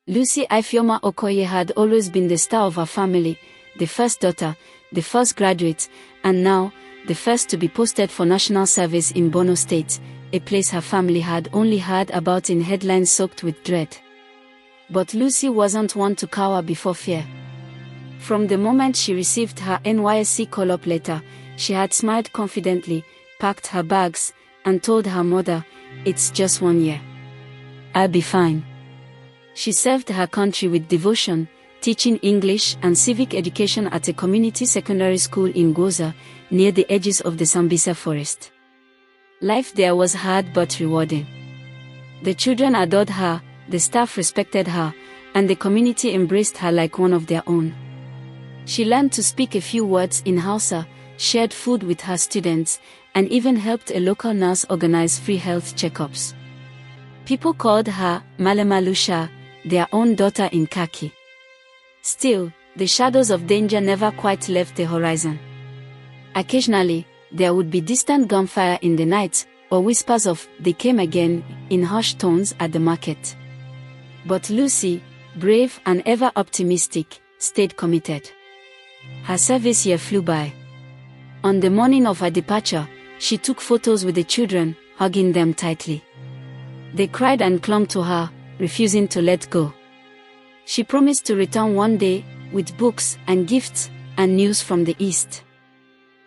Lucy Ifeoma Okoye had always been the star of her family, the first daughter, the first graduate, and now, the first to be posted for national service in Borno State, a place her family had only heard about in headlines soaked with dread. But Lucy wasn't one to cower before fear. From the moment she received her NYSC call-up letter, she had smiled confidently, packed her bags, and told her mother, "It's just 1 year. I'll be fine." She served her country with devotion, teaching English and civic education at a community secondary school in Gwoza, near the edges of the Sambisa forest. Life there was hard but rewarding. The children adored her, the staff respected her, and the community embraced her like one of their own. She learned to speak a few words in Hausa, shared food with her students, and even helped a local nurse organize free health checkups. People called her Malama Lusha, their own daughter in khaki. Still, the shadows of danger never quite left the horizon. Occasionally, there would be distant gunfire in the night, or whispers of "they came again" in hushed tones at the market. But Lucy, brave and ever optimistic, stayed committed. Her service year flew by. On the morning of her departure, she took photos with the children, hugging them tightly. They cried and clung to her, refusing to let go. She promised to return one day, with books and gifts, and news from the East.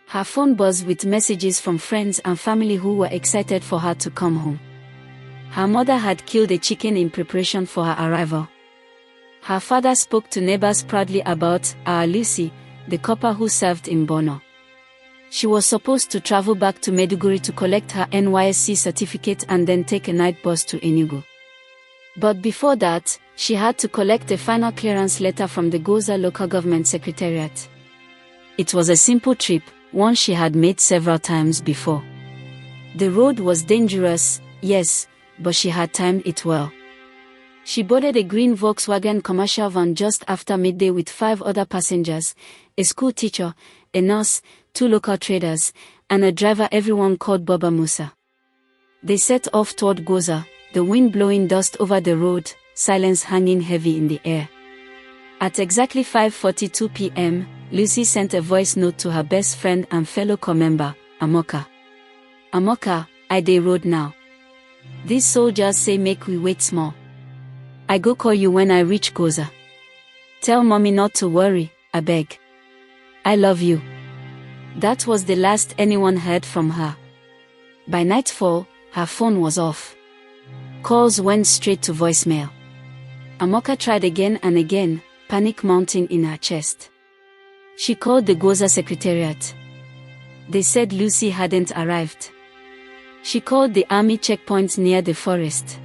Her phone buzzed with messages from friends and family who were excited for her to come home. Her mother had killed a chicken in preparation for her arrival. Her father spoke to neighbors proudly about our Lucy, the copper who served in Borno. She was supposed to travel back to Maiduguri to collect her NYSC certificate and then take a night bus to Enugu. But before that, she had to collect a final clearance letter from the Gwoza local government secretariat. It was a simple trip, one she had made several times before. The road was dangerous, yes, but she had timed it well. She boarded a green Volkswagen commercial van just after midday with 5 other passengers, a school teacher, a nurse, 2 local traders, and a driver everyone called Baba Musa. They set off toward Gwoza, the wind blowing dust over the road, silence hanging heavy in the air. At exactly 5:42 p.m., Lucy sent a voice note to her best friend and fellow corps member, Amoka. "Amoka, I dey road now. These soldiers say make we wait small. I go call you when I reach Gwoza. Tell mommy not to worry, abeg. I love you." That was the last anyone heard from her. By nightfall, her phone was off. Calls went straight to voicemail. Amoka tried again and again, panic mounting in her chest. She called the Gwoza secretariat. They said Lucy hadn't arrived. She called the army checkpoint near the forest.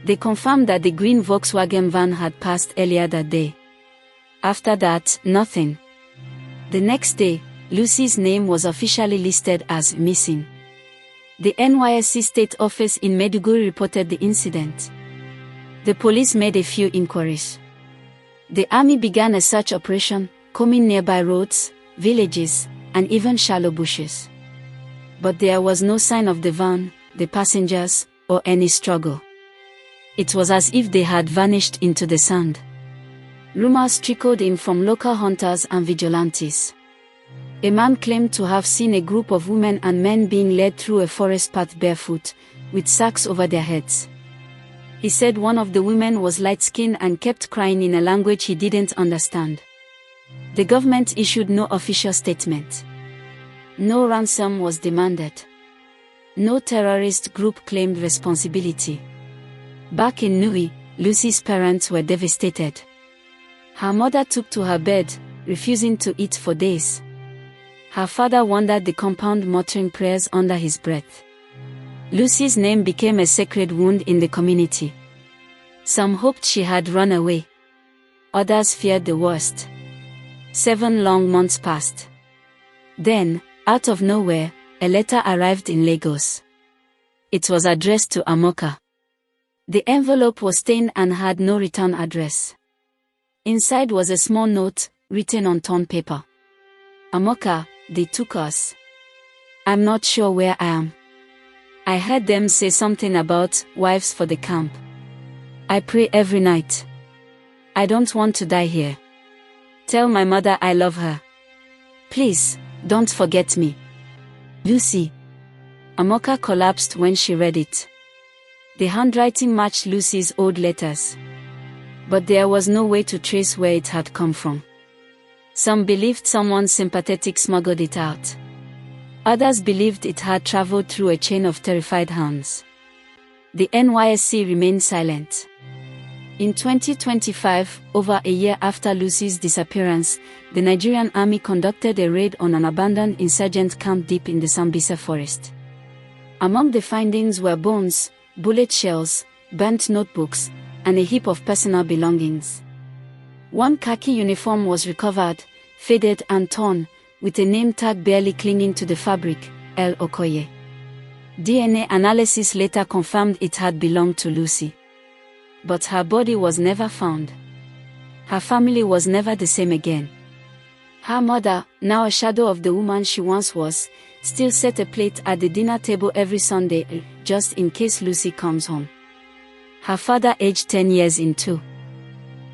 They confirmed that the green Volkswagen van had passed earlier that day. After that, nothing. The next day, Lucy's name was officially listed as missing. The NYSC state office in Maiduguri reported the incident. The police made a few inquiries. The army began a search operation, combing nearby roads, villages, and even shallow bushes. But there was no sign of the van, the passengers, or any struggle. It was as if they had vanished into the sand. Rumors trickled in from local hunters and vigilantes. A man claimed to have seen a group of women and men being led through a forest path barefoot, with sacks over their heads. He said one of the women was light-skinned and kept crying in a language he didn't understand. The government issued no official statement. No ransom was demanded. No terrorist group claimed responsibility. Back in Nui, Lucy's parents were devastated. Her mother took to her bed, refusing to eat for days. Her father wandered the compound muttering prayers under his breath. Lucy's name became a sacred wound in the community. Some hoped she had run away. Others feared the worst. 7 long months passed. Then, out of nowhere, a letter arrived in Lagos. It was addressed to Amoka. The envelope was stained and had no return address. Inside was a small note, written on torn paper. "Amoka, they took us. I'm not sure where I am. I heard them say something about wives for the camp. I pray every night. I don't want to die here. Tell my mother I love her. Please, don't forget me. Lucy. Amoka collapsed when she read it. The handwriting matched Lucy's old letters. But there was no way to trace where it had come from. Some believed someone sympathetic smuggled it out. Others believed it had traveled through a chain of terrified hands. The NYSC remained silent. In 2025, over a year after Lucy's disappearance, the Nigerian army conducted a raid on an abandoned insurgent camp deep in the Sambisa forest. Among the findings were bones, bullet shells, burnt notebooks, and a heap of personal belongings. One khaki uniform was recovered, faded and torn, with a name tag barely clinging to the fabric, L. Okoye. DNA analysis later confirmed it had belonged to Lucy. But her body was never found. Her family was never the same again. Her mother, now a shadow of the woman she once was, still set a plate at the dinner table every Sunday, just in case Lucy comes home. Her father aged 10 years in too.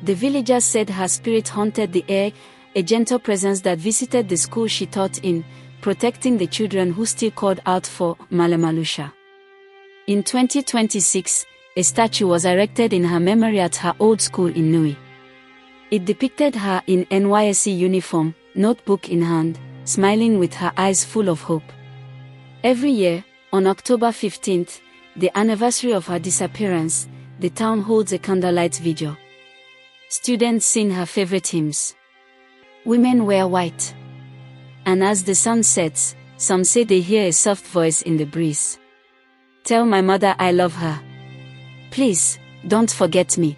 The villagers said her spirit haunted the air, a gentle presence that visited the school she taught in, protecting the children who still called out for Malemalusha. In 2026, a statue was erected in her memory at her old school in Nui. It depicted her in NYSC uniform, notebook in hand, smiling with her eyes full of hope. Every year, on October 15th, the anniversary of her disappearance, the town holds a candlelight vigil. Students sing her favorite hymns. Women wear white. And as the sun sets, some say they hear a soft voice in the breeze. Tell my mother I love her. Please, don't forget me.